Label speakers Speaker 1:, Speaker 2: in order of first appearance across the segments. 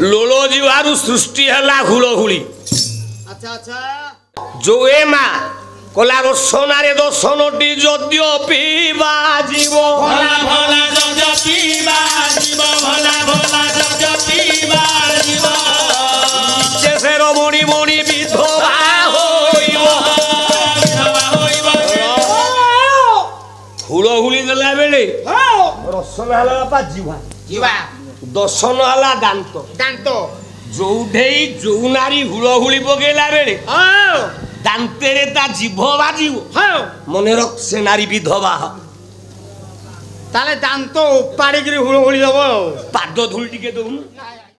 Speaker 1: लोलो जीवारु सृष्टि हला हुलहुली
Speaker 2: अच्छा अच्छा
Speaker 1: जो ए मा कला रसनारे दर्शनटी जद्य पीवा जीव
Speaker 2: भला भला जग पीवा जीव भला भला जग पीवा जीव
Speaker 1: से रमणी मणि विधवा होइब हुलहुली देला बेले रसन हला बापा जीवा
Speaker 2: जीवा
Speaker 1: दर्शन हला दांत
Speaker 2: दांत
Speaker 1: जोठेई जो नारी हुलहुली पकेला बेले दांतेरे ता जीभ बाजिब मने रख से नारी विधवा
Speaker 2: ताले दांत उपाड़ी गिरी हुलहुली दबो
Speaker 1: पाद धूल टिके दउनु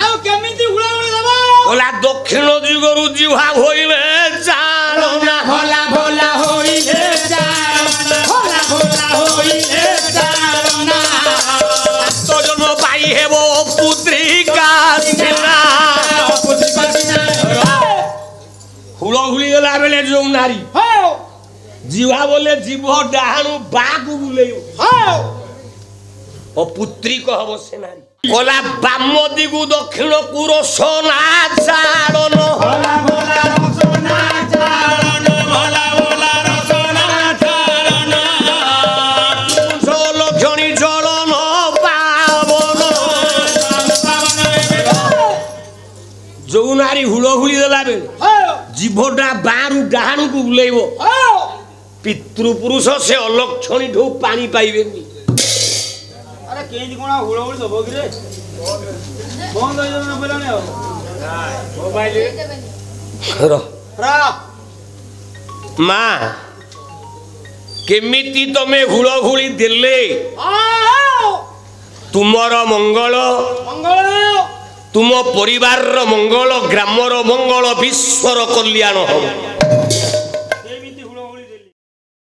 Speaker 2: आउ केमिति हुलहुली दबो
Speaker 1: ओला दक्षिण जुगरु जीवा होइले चालना
Speaker 2: भला भला होइले चालना भला भला होइले चालना
Speaker 1: तो जन्म पाई हेबो पुत्रिका सिना
Speaker 2: पुत्रिका सिना
Speaker 1: हुलहुली गला बेले जो नारी
Speaker 2: हो
Speaker 1: जीवा बोले जीव डाहाणु बागु बुलेयो
Speaker 2: हो
Speaker 1: ओ पुत्री कहबो से नारी कोला बाम दिगु दक्षिण कुरो सोना चालन
Speaker 2: भला भला रसना चालन भला भला रसना चालन
Speaker 1: लक्षणी चलन पावन जो नारी हुलहुली देला बेले
Speaker 2: हो
Speaker 1: जीवटा बारु डाहाणु को बुलेइबो
Speaker 2: हो
Speaker 1: पितृपुरुष से अलक्षणी ठो पानी पाइबेनी
Speaker 2: अरे केंदी कोना हुलहुली दबो कि रे फोन दई न बेलाने हो मोबाइल रा
Speaker 1: माँ केमिति तमे हुलहुली देले
Speaker 2: आओ
Speaker 1: तुमर मंगल
Speaker 2: मंगल
Speaker 1: तुम परिवार मंगल ग्रामर मंगल विश्वर कल्याण हो